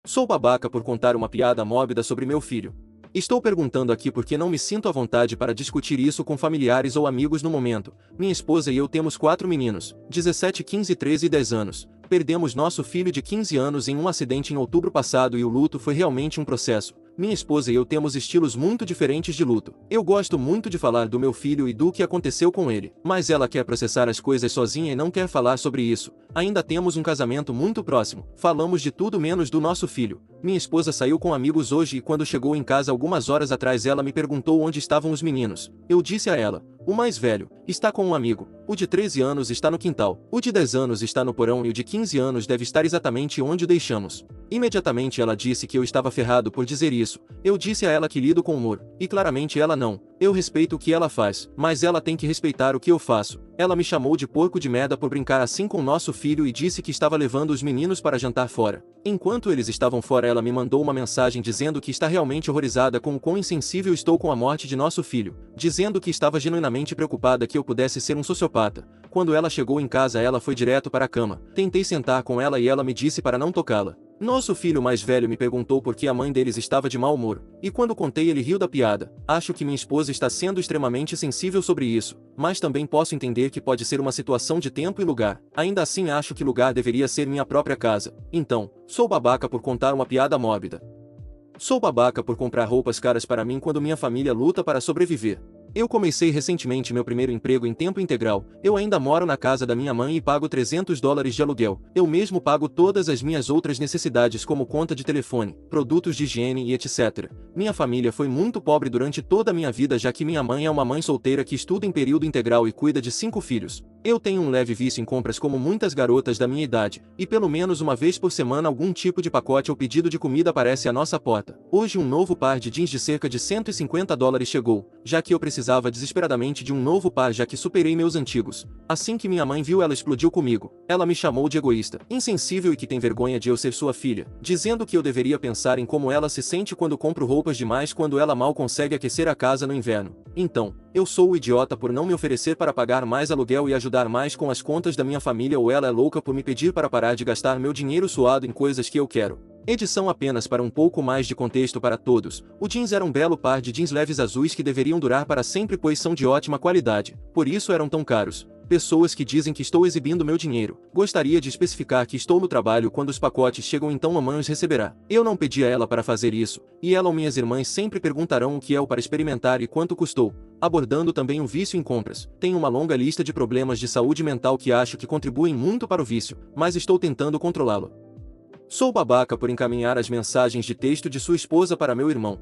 Sou babaca por contar uma piada mórbida sobre meu filho. Estou perguntando aqui porque não me sinto à vontade para discutir isso com familiares ou amigos no momento. Minha esposa e eu temos 4 meninos, 17, 15, 13 e 10 anos. Perdemos nosso filho de 15 anos em um acidente em outubro passado e o luto foi realmente um processo. Minha esposa e eu temos estilos muito diferentes de luto. Eu gosto muito de falar do meu filho e do que aconteceu com ele, mas ela quer processar as coisas sozinha e não quer falar sobre isso. Ainda temos um casamento muito próximo. Falamos de tudo menos do nosso filho. Minha esposa saiu com amigos hoje e quando chegou em casa algumas horas atrás ela me perguntou onde estavam os meninos. Eu disse a ela: o mais velho está com um amigo, o de 13 anos está no quintal, o de 10 anos está no porão e o de 15 anos deve estar exatamente onde o deixamos. Imediatamente ela disse que eu estava ferrado por dizer isso. Eu disse a ela que lido com humor, e claramente ela não. Eu respeito o que ela faz, mas ela tem que respeitar o que eu faço. Ela me chamou de porco de merda por brincar assim com nosso filho e disse que estava levando os meninos para jantar fora. Enquanto eles estavam fora ela me mandou uma mensagem dizendo que está realmente horrorizada com o quão insensível estou com a morte de nosso filho, dizendo que estava genuinamente preocupada que eu pudesse ser um sociopata. Quando ela chegou em casa ela foi direto para a cama. Tentei sentar com ela e ela me disse para não tocá-la. Nosso filho mais velho me perguntou por que a mãe deles estava de mau humor, e quando contei ele riu da piada. Acho que minha esposa está sendo extremamente sensível sobre isso, mas também posso entender que pode ser uma situação de tempo e lugar. Ainda assim acho que lugar deveria ser minha própria casa. Então, sou babaca por contar uma piada mórbida. Sou babaca por comprar roupas caras para mim quando minha família luta para sobreviver. Eu comecei recentemente meu primeiro emprego em tempo integral. Eu ainda moro na casa da minha mãe e pago $300 de aluguel. Eu mesmo pago todas as minhas outras necessidades como conta de telefone, produtos de higiene e etc. Minha família foi muito pobre durante toda a minha vida já que minha mãe é uma mãe solteira que estuda em período integral e cuida de 5 filhos. Eu tenho um leve vício em compras como muitas garotas da minha idade, e pelo menos uma vez por semana algum tipo de pacote ou pedido de comida aparece à nossa porta. Hoje um novo par de jeans de cerca de $150 chegou, já que eu precisava desesperadamente de um novo par já que superei meus antigos. Assim que minha mãe viu ela explodiu comigo. Ela me chamou de egoísta, insensível e que tem vergonha de eu ser sua filha, dizendo que eu deveria pensar em como ela se sente quando compro roupas demais quando ela mal consegue aquecer a casa no inverno. Então, eu sou o idiota por não me oferecer para pagar mais aluguel e ajudar mais com as contas da minha família ou ela é louca por me pedir para parar de gastar meu dinheiro suado em coisas que eu quero. Edição apenas para um pouco mais de contexto para todos. O jeans era um belo par de jeans leves azuis que deveriam durar para sempre pois são de ótima qualidade. Por isso eram tão caros. Pessoas que dizem que estou exibindo meu dinheiro. Gostaria de especificar que estou no trabalho quando os pacotes chegam então mamãe os receberá. Eu não pedi a ela para fazer isso, e ela ou minhas irmãs sempre perguntarão o que é o para experimentar e quanto custou. Abordando também o vício em compras. Tenho uma longa lista de problemas de saúde mental que acho que contribuem muito para o vício, mas estou tentando controlá-lo. Sou babaca por encaminhar as mensagens de texto de sua esposa para meu irmão.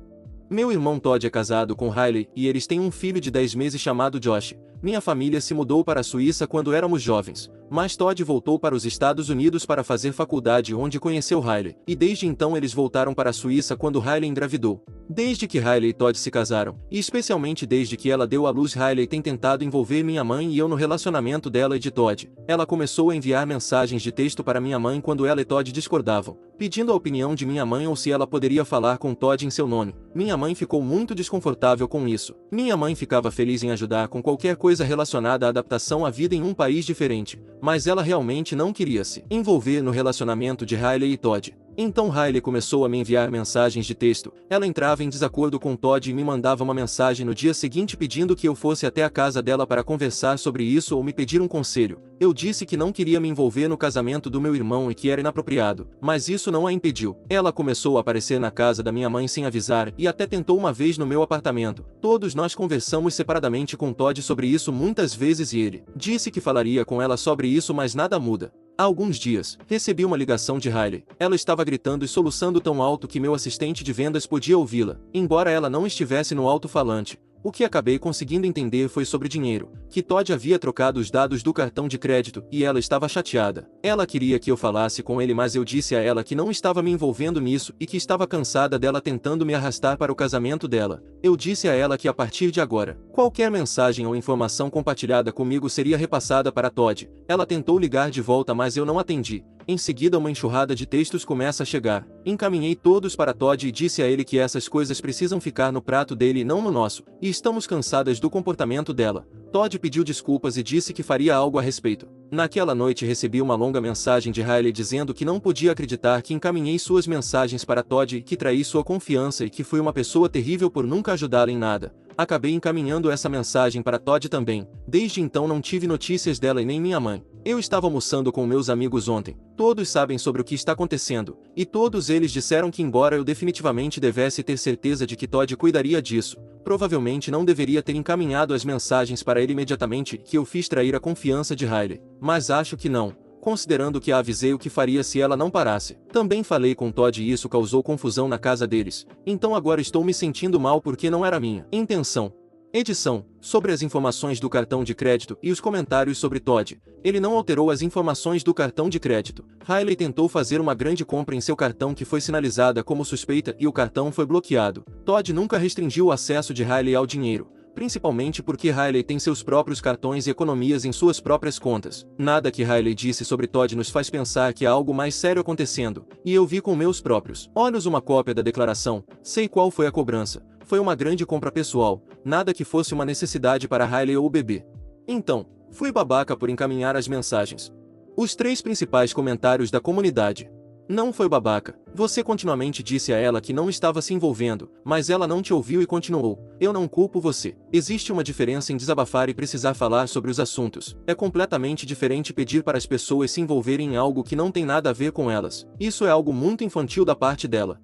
Meu irmão Todd é casado com Riley e eles têm um filho de 10 meses chamado Josh. Minha família se mudou para a Suíça quando éramos jovens, mas Todd voltou para os Estados Unidos para fazer faculdade onde conheceu Riley, e desde então eles voltaram para a Suíça quando Riley engravidou. Desde que Riley e Todd se casaram, e especialmente desde que ela deu à luz Riley tem tentado envolver minha mãe e eu no relacionamento dela e de Todd. Ela começou a enviar mensagens de texto para minha mãe quando ela e Todd discordavam, pedindo a opinião de minha mãe ou se ela poderia falar com Todd em seu nome. Minha mãe ficou muito desconfortável com isso. Minha mãe ficava feliz em ajudar com qualquer coisa relacionada à adaptação à vida em um país diferente, mas ela realmente não queria se envolver no relacionamento de Riley e Todd. Então Riley começou a me enviar mensagens de texto. Ela entrava em desacordo com Todd e me mandava uma mensagem no dia seguinte pedindo que eu fosse até a casa dela para conversar sobre isso ou me pedir um conselho. Eu disse que não queria me envolver no casamento do meu irmão e que era inapropriado, mas isso não a impediu. Ela começou a aparecer na casa da minha mãe sem avisar e até tentou uma vez no meu apartamento. Todos nós conversamos separadamente com Todd sobre isso muitas vezes e ele disse que falaria com ela sobre isso, mas nada muda. Há alguns dias, recebi uma ligação de Riley. Ela estava gritando e soluçando tão alto que meu assistente de vendas podia ouvi-la, embora ela não estivesse no alto-falante. O que acabei conseguindo entender foi sobre dinheiro, que Todd havia trocado os dados do cartão de crédito, e ela estava chateada. Ela queria que eu falasse com ele, mas eu disse a ela que não estava me envolvendo nisso e que estava cansada dela tentando me arrastar para o casamento dela. Eu disse a ela que a partir de agora, qualquer mensagem ou informação compartilhada comigo seria repassada para Todd. Ela tentou ligar de volta, mas eu não atendi. Em seguida uma enxurrada de textos começa a chegar. Encaminhei todos para Todd e disse a ele que essas coisas precisam ficar no prato dele e não no nosso, e estamos cansadas do comportamento dela. Todd pediu desculpas e disse que faria algo a respeito. Naquela noite recebi uma longa mensagem de Riley dizendo que não podia acreditar que encaminhei suas mensagens para Todd e que traí sua confiança e que fui uma pessoa terrível por nunca ajudá-la em nada. Acabei encaminhando essa mensagem para Todd também. Desde então não tive notícias dela e nem minha mãe. Eu estava almoçando com meus amigos ontem. Todos sabem sobre o que está acontecendo, e todos eles disseram que embora eu definitivamente devesse ter certeza de que Todd cuidaria disso, provavelmente não deveria ter encaminhado as mensagens para ele imediatamente que eu fiz trair a confiança de Riley. Mas acho que não, considerando que a avisei o que faria se ela não parasse. Também falei com Todd e isso causou confusão na casa deles, então agora estou me sentindo mal porque não era minha intenção. Edição: sobre as informações do cartão de crédito e os comentários sobre Todd. Ele não alterou as informações do cartão de crédito. Riley tentou fazer uma grande compra em seu cartão que foi sinalizada como suspeita e o cartão foi bloqueado. Todd nunca restringiu o acesso de Riley ao dinheiro, principalmente porque Riley tem seus próprios cartões e economias em suas próprias contas. Nada que Riley disse sobre Todd nos faz pensar que há algo mais sério acontecendo, e eu vi com meus próprios olhos uma cópia da declaração. Sei qual foi a cobrança. Foi uma grande compra pessoal, nada que fosse uma necessidade para Riley ou o bebê. Então, fui babaca por encaminhar as mensagens. Os 3 principais comentários da comunidade. Não foi babaca. Você continuamente disse a ela que não estava se envolvendo, mas ela não te ouviu e continuou. Eu não culpo você. Existe uma diferença em desabafar e precisar falar sobre os assuntos. É completamente diferente pedir para as pessoas se envolverem em algo que não tem nada a ver com elas. Isso é algo muito infantil da parte dela.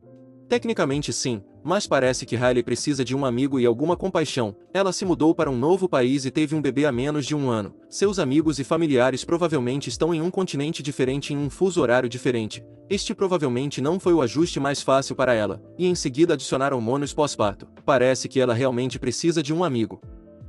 Tecnicamente sim, mas parece que Riley precisa de um amigo e alguma compaixão. Ela se mudou para um novo país e teve um bebê há menos de 1 ano. Seus amigos e familiares provavelmente estão em um continente diferente e em um fuso horário diferente. Este provavelmente não foi o ajuste mais fácil para ela, e em seguida adicionar hormônios pós-parto. Parece que ela realmente precisa de um amigo.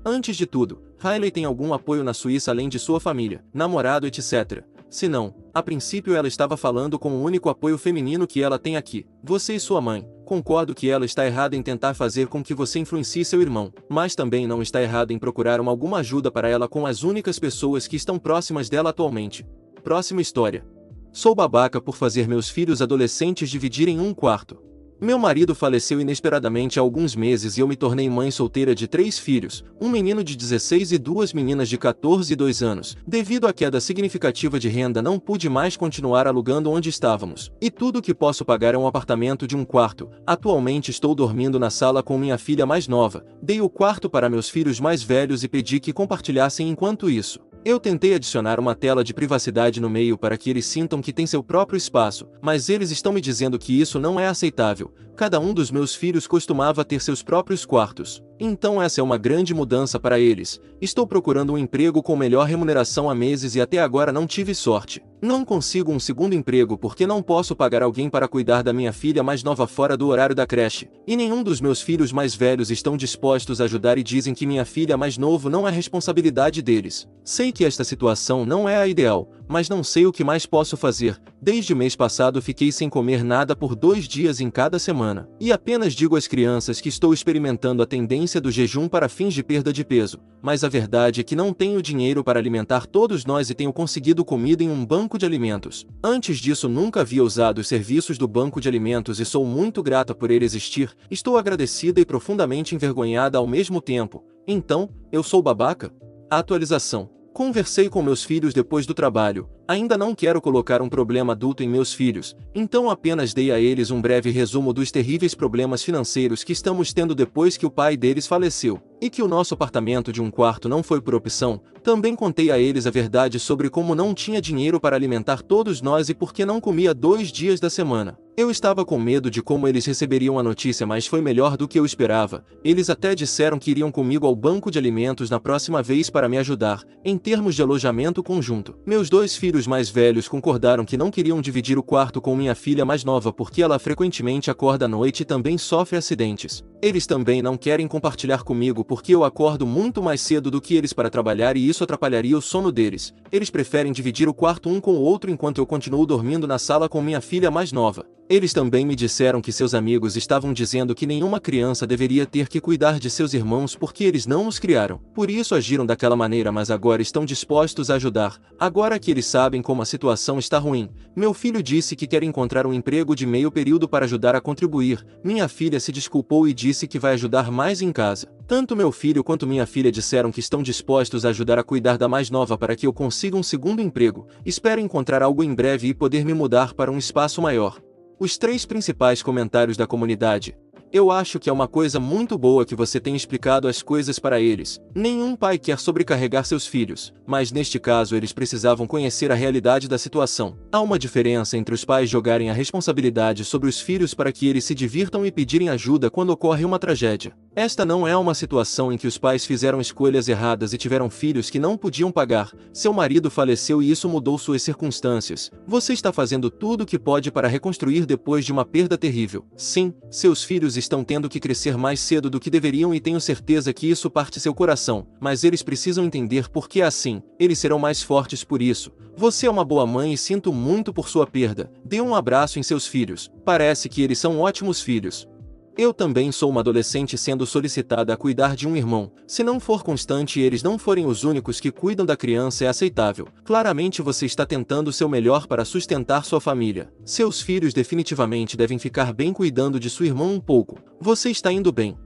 Antes de tudo, Riley tem algum apoio na Suíça além de sua família, namorado, etc. Se não, a princípio ela estava falando com o único apoio feminino que ela tem aqui, você e sua mãe. Concordo que ela está errada em tentar fazer com que você influencie seu irmão, mas também não está errada em procurar alguma ajuda para ela com as únicas pessoas que estão próximas dela atualmente. Próxima história. Sou babaca por fazer meus filhos adolescentes dividirem um quarto. Meu marido faleceu inesperadamente há alguns meses e eu me tornei mãe solteira de 3 filhos, um menino de 16 e 2 meninas de 14 e 2 anos. Devido à queda significativa de renda não pude mais continuar alugando onde estávamos. E tudo que posso pagar é um apartamento de um quarto. Atualmente estou dormindo na sala com minha filha mais nova. Dei o quarto para meus filhos mais velhos e pedi que compartilhassem enquanto isso. Eu tentei adicionar uma tela de privacidade no meio para que eles sintam que tem seu próprio espaço, mas eles estão me dizendo que isso não é aceitável. Cada um dos meus filhos costumava ter seus próprios quartos. Então essa é uma grande mudança para eles. Estou procurando um emprego com melhor remuneração há meses e até agora não tive sorte. Não consigo um segundo emprego porque não posso pagar alguém para cuidar da minha filha mais nova fora do horário da creche. E nenhum dos meus filhos mais velhos estão dispostos a ajudar e dizem que minha filha mais nova não é responsabilidade deles. Sei que esta situação não é a ideal, mas não sei o que mais posso fazer. Desde o mês passado fiquei sem comer nada por 2 dias em cada semana. E apenas digo às crianças que estou experimentando a tendência do jejum para fins de perda de peso. Mas a verdade é que não tenho dinheiro para alimentar todos nós e tenho conseguido comida em um banco de alimentos. Antes disso nunca havia usado os serviços do banco de alimentos e sou muito grata por ele existir. Estou agradecida e profundamente envergonhada ao mesmo tempo. Então, eu sou babaca? Atualização. Conversei com meus filhos depois do trabalho. Ainda não quero colocar um problema adulto em meus filhos, então apenas dei a eles um breve resumo dos terríveis problemas financeiros que estamos tendo depois que o pai deles faleceu, e que o nosso apartamento de um quarto não foi por opção. Também contei a eles a verdade sobre como não tinha dinheiro para alimentar todos nós e porque não comia 2 dias da semana. Eu estava com medo de como eles receberiam a notícia, mas foi melhor do que eu esperava. Eles até disseram que iriam comigo ao banco de alimentos na próxima vez para me ajudar, em termos de alojamento conjunto. Meus 2 filhos mais velhos concordaram que não queriam dividir o quarto com minha filha mais nova porque ela frequentemente acorda à noite e também sofre acidentes. Eles também não querem compartilhar comigo porque eu acordo muito mais cedo do que eles para trabalhar e isso atrapalharia o sono deles. Eles preferem dividir o quarto um com o outro enquanto eu continuo dormindo na sala com minha filha mais nova. Eles também me disseram que seus amigos estavam dizendo que nenhuma criança deveria ter que cuidar de seus irmãos porque eles não os criaram. Por isso agiram daquela maneira, mas agora estão dispostos a ajudar. Agora que eles sabem como a situação está ruim, meu filho disse que quer encontrar um emprego de meio período para ajudar a contribuir. Minha filha se desculpou e disse que vai ajudar mais em casa. Tanto meu filho quanto minha filha disseram que estão dispostos a ajudar a cuidar da mais nova para que eu consiga um segundo emprego. Espero encontrar algo em breve e poder me mudar para um espaço maior. Os 3 principais comentários da comunidade. Eu acho que é uma coisa muito boa que você tenha explicado as coisas para eles. Nenhum pai quer sobrecarregar seus filhos, mas neste caso eles precisavam conhecer a realidade da situação. Há uma diferença entre os pais jogarem a responsabilidade sobre os filhos para que eles se divirtam e pedirem ajuda quando ocorre uma tragédia. Esta não é uma situação em que os pais fizeram escolhas erradas e tiveram filhos que não podiam pagar. Seu marido faleceu e isso mudou suas circunstâncias. Você está fazendo tudo o que pode para reconstruir depois de uma perda terrível. Sim, seus filhos estão tendo que crescer mais cedo do que deveriam e tenho certeza que isso parte seu coração, mas eles precisam entender por que é assim. Eles serão mais fortes por isso. Você é uma boa mãe e sinto muito por sua perda. Dê um abraço em seus filhos. Parece que eles são ótimos filhos. Eu também sou uma adolescente sendo solicitada a cuidar de um irmão. Se não for constante e eles não forem os únicos que cuidam da criança é aceitável. Claramente você está tentando o seu melhor para sustentar sua família. Seus filhos definitivamente devem ficar bem cuidando de sua irmã um pouco. Você está indo bem.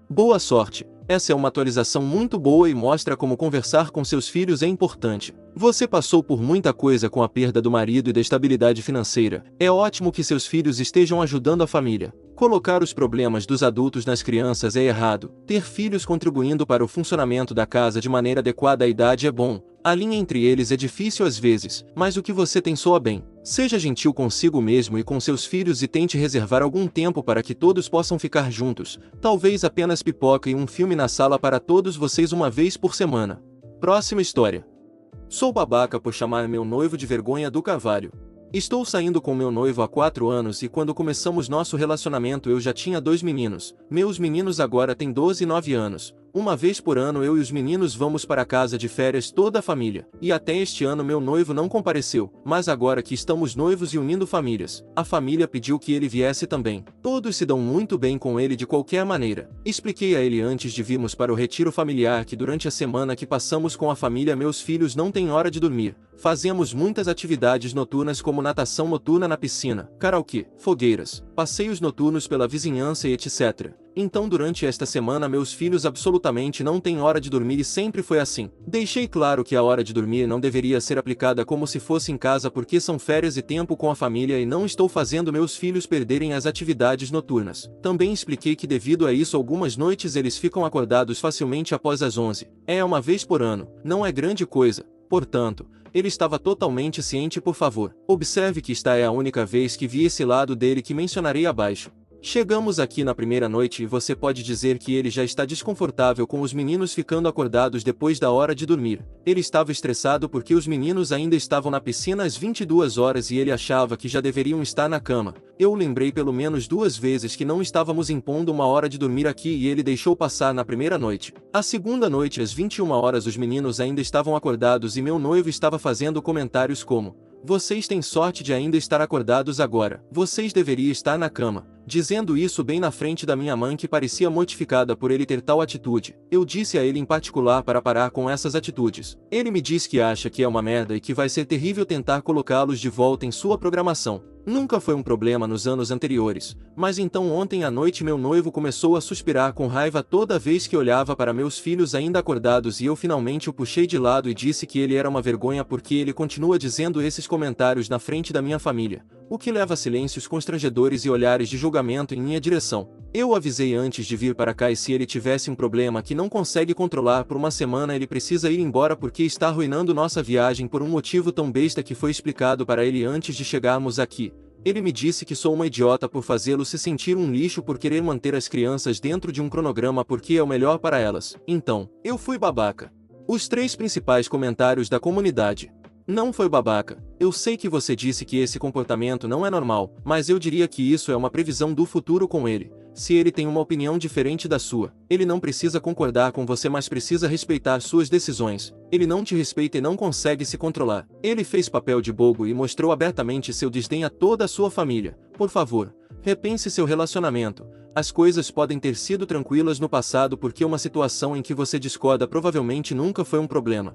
Boa sorte. Essa é uma atualização muito boa e mostra como conversar com seus filhos é importante. Você passou por muita coisa com a perda do marido e da estabilidade financeira. É ótimo que seus filhos estejam ajudando a família. Colocar os problemas dos adultos nas crianças é errado. Ter filhos contribuindo para o funcionamento da casa de maneira adequada à idade é bom. A linha entre eles é difícil às vezes, mas o que você tem soa bem. Seja gentil consigo mesmo e com seus filhos e tente reservar algum tempo para que todos possam ficar juntos. Talvez apenas pipoca e um filme na sala para todos vocês uma vez por semana. Próxima história. Sou babaca por chamar meu noivo de vergonha do carvalho. Estou saindo com meu noivo há 4 anos e quando começamos nosso relacionamento eu já tinha 2 meninos. Meus meninos agora têm 12 e 9 anos. Uma vez por ano eu e os meninos vamos para casa de férias toda a família. E até este ano meu noivo não compareceu, mas agora que estamos noivos e unindo famílias, a família pediu que ele viesse também. Todos se dão muito bem com ele de qualquer maneira. Expliquei a ele antes de virmos para o retiro familiar que durante a semana que passamos com a família meus filhos não têm hora de dormir. Fazemos muitas atividades noturnas como natação noturna na piscina, karaokê, fogueiras, passeios noturnos pela vizinhança e etc. Então durante esta semana meus filhos absolutamente não têm hora de dormir e sempre foi assim. Deixei claro que a hora de dormir não deveria ser aplicada como se fosse em casa porque são férias e tempo com a família e não estou fazendo meus filhos perderem as atividades noturnas. Também expliquei que devido a isso algumas noites eles ficam acordados facilmente após as 11. É uma vez por ano, não é grande coisa. Portanto, ele estava totalmente ciente. Por favor, observe que esta é a única vez que vi esse lado dele que mencionarei abaixo. Chegamos aqui na primeira noite e você pode dizer que ele já está desconfortável com os meninos ficando acordados depois da hora de dormir. Ele estava estressado porque os meninos ainda estavam na piscina às 22 horas e ele achava que já deveriam estar na cama. Eu o lembrei pelo menos 2 vezes que não estávamos impondo uma hora de dormir aqui e ele deixou passar na primeira noite. A segunda noite às 21 horas os meninos ainda estavam acordados e meu noivo estava fazendo comentários como: "Vocês têm sorte de ainda estar acordados agora. Vocês deveriam estar na cama." Dizendo isso bem na frente da minha mãe que parecia mortificada por ele ter tal atitude. Eu disse a ele em particular para parar com essas atitudes. Ele me diz que acha que é uma merda e que vai ser terrível tentar colocá-los de volta em sua programação. Nunca foi um problema nos anos anteriores, mas então ontem à noite meu noivo começou a suspirar com raiva toda vez que olhava para meus filhos ainda acordados e eu finalmente o puxei de lado e disse que ele era uma vergonha porque ele continua dizendo esses comentários na frente da minha família, o que leva a silêncios constrangedores e olhares de julgamento em minha direção. Eu o avisei antes de vir para cá e se ele tivesse um problema que não consegue controlar por uma semana ele precisa ir embora porque está arruinando nossa viagem por um motivo tão besta que foi explicado para ele antes de chegarmos aqui. Ele me disse que sou uma idiota por fazê-lo se sentir um lixo por querer manter as crianças dentro de um cronograma porque é o melhor para elas. Então, eu fui babaca. Os 3 principais comentários da comunidade. Não foi babaca. Eu sei que você disse que esse comportamento não é normal, mas eu diria que isso é uma previsão do futuro com ele. Se ele tem uma opinião diferente da sua, ele não precisa concordar com você, mas precisa respeitar suas decisões. Ele não te respeita e não consegue se controlar. Ele fez papel de bobo e mostrou abertamente seu desdém a toda a sua família. Por favor, repense seu relacionamento. As coisas podem ter sido tranquilas no passado porque uma situação em que você discorda provavelmente nunca foi um problema.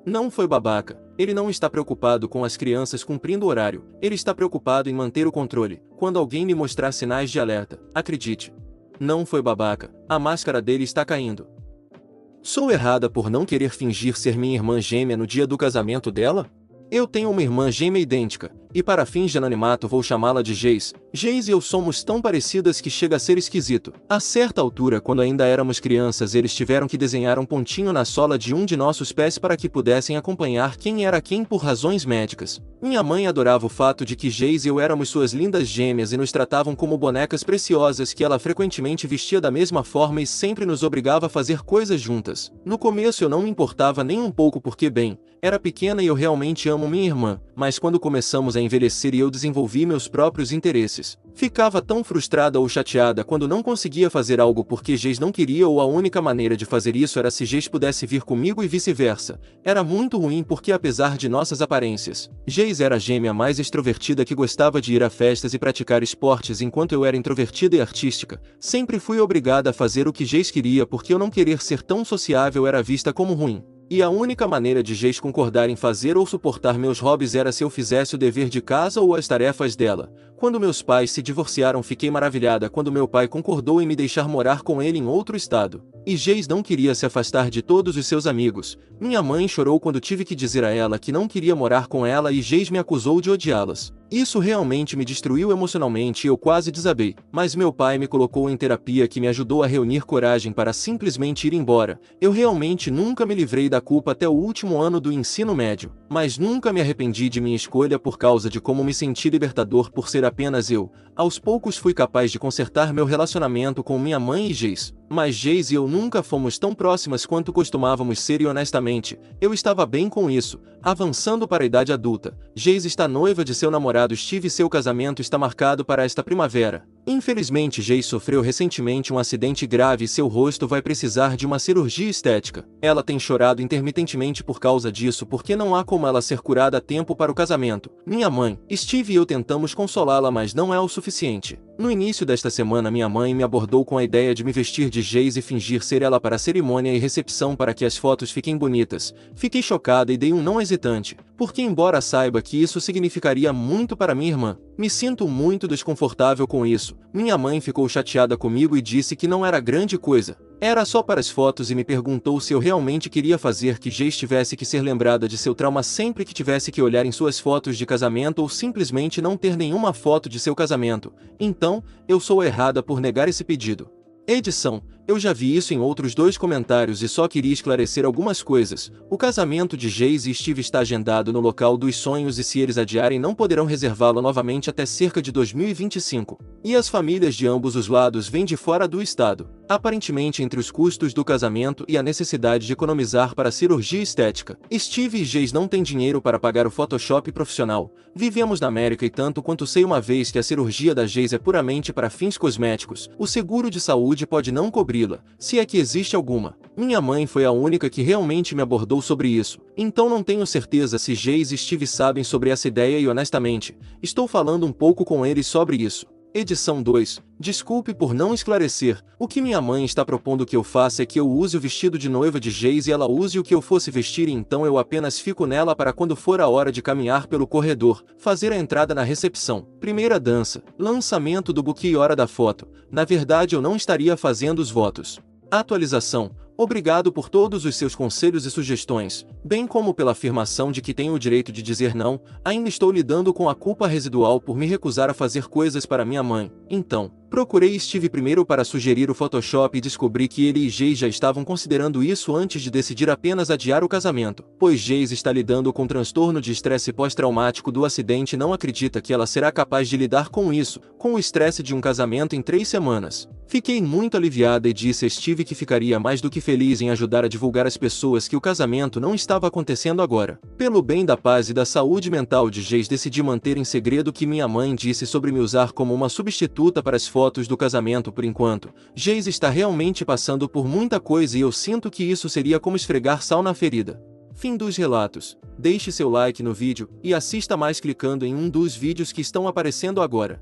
Não foi babaca. Ele não está preocupado com as crianças cumprindo o horário. Ele está preocupado em manter o controle. Quando alguém me mostrar sinais de alerta, acredite. Não foi babaca. A máscara dele está caindo. Sou errada por não querer fingir ser minha irmã gêmea no dia do casamento dela? Eu tenho uma irmã gêmea idêntica, e para fins de anonimato vou chamá-la de Geis. Geis e eu somos tão parecidas que chega a ser esquisito. A certa altura, quando ainda éramos crianças, eles tiveram que desenhar um pontinho na sola de um de nossos pés para que pudessem acompanhar quem era quem por razões médicas. Minha mãe adorava o fato de que Geis e eu éramos suas lindas gêmeas e nos tratavam como bonecas preciosas que ela frequentemente vestia da mesma forma e sempre nos obrigava a fazer coisas juntas. No começo eu não me importava nem um pouco porque, bem, era pequena e eu realmente amo minha irmã, mas quando começamos a envelhecer e eu desenvolvi meus próprios interesses, ficava tão frustrada ou chateada quando não conseguia fazer algo porque Geis não queria ou a única maneira de fazer isso era se Geis pudesse vir comigo e vice-versa. Era muito ruim porque apesar de nossas aparências, Geis era a gêmea mais extrovertida que gostava de ir a festas e praticar esportes enquanto eu era introvertida e artística. Sempre fui obrigada a fazer o que Geis queria porque eu não querer ser tão sociável era vista como ruim. E a única maneira de Geis concordar em fazer ou suportar meus hobbies era se eu fizesse o dever de casa ou as tarefas dela. Quando meus pais se divorciaram, fiquei maravilhada quando meu pai concordou em me deixar morar com ele em outro estado. E Geis não queria se afastar de todos os seus amigos. Minha mãe chorou quando tive que dizer a ela que não queria morar com ela e Geis me acusou de odiá-las. Isso realmente me destruiu emocionalmente e eu quase desabei, mas meu pai me colocou em terapia que me ajudou a reunir coragem para simplesmente ir embora. Eu realmente nunca me livrei da culpa até o último ano do ensino médio, mas nunca me arrependi de minha escolha por causa de como me senti libertador por ser apenas eu. Aos poucos fui capaz de consertar meu relacionamento com minha mãe e Geis. Mas Geis e eu nunca fomos tão próximas quanto costumávamos ser e honestamente, eu estava bem com isso. Avançando para a idade adulta, Geis está noiva de seu namorado Steve e seu casamento está marcado para esta primavera. Infelizmente Geis sofreu recentemente um acidente grave e seu rosto vai precisar de uma cirurgia estética. Ela tem chorado intermitentemente por causa disso porque não há como ela ser curada a tempo para o casamento. Minha mãe, Steve e eu tentamos consolá-la, mas não é o suficiente. No início desta semana minha mãe me abordou com a ideia de me vestir de Geis e fingir ser ela para a cerimônia e recepção para que as fotos fiquem bonitas. Fiquei chocada e dei um não hesitante, porque embora saiba que isso significaria muito para minha irmã, me sinto muito desconfortável com isso. Minha mãe ficou chateada comigo e disse que não era grande coisa. Era só para as fotos e me perguntou se eu realmente queria fazer que Geis tivesse que ser lembrada de seu trauma sempre que tivesse que olhar em suas fotos de casamento ou simplesmente não ter nenhuma foto de seu casamento. Então, eu sou errada por negar esse pedido. Edição: eu já vi isso em outros 2 comentários e só queria esclarecer algumas coisas. O casamento de Geis e Steve está agendado no local dos sonhos e se eles adiarem não poderão reservá-lo novamente até cerca de 2025. E as famílias de ambos os lados vêm de fora do estado. Aparentemente entre os custos do casamento e a necessidade de economizar para a cirurgia estética, Steve e Geis não têm dinheiro para pagar o Photoshop profissional. Vivemos na América e tanto quanto sei, uma vez que a cirurgia da Geis é puramente para fins cosméticos, o seguro de saúde pode não cobri-la, se é que existe alguma. Minha mãe foi a única que realmente me abordou sobre isso, então não tenho certeza se Geis e Steve sabem sobre essa ideia e honestamente, estou falando um pouco com eles sobre isso. Edição 2. Desculpe por não esclarecer. O que minha mãe está propondo que eu faça é que eu use o vestido de noiva de Geis e ela use o que eu fosse vestir e então eu apenas fico nela para quando for a hora de caminhar pelo corredor, fazer a entrada na recepção, primeira dança, lançamento do buquê e hora da foto. Na verdade eu não estaria fazendo os votos. Atualização: obrigado por todos os seus conselhos e sugestões, bem como pela afirmação de que tenho o direito de dizer não. Ainda estou lidando com a culpa residual por me recusar a fazer coisas para minha mãe. Então, procurei Steve primeiro para sugerir o Photoshop e descobri que ele e Geis já estavam considerando isso antes de decidir apenas adiar o casamento, pois Geis está lidando com transtorno de estresse pós-traumático do acidente e não acredita que ela será capaz de lidar com isso, com o estresse de um casamento em 3 semanas. Fiquei muito aliviada e disse a Steve que ficaria mais do que feliz em ajudar a divulgar às pessoas que o casamento não estava acontecendo agora. Pelo bem da paz e da saúde mental de Jace, decidi manter em segredo o que minha mãe disse sobre me usar como uma substituta para as fotos do casamento por enquanto. Jace está realmente passando por muita coisa e eu sinto que isso seria como esfregar sal na ferida. Fim dos relatos. Deixe seu like no vídeo e assista mais clicando em um dos vídeos que estão aparecendo agora.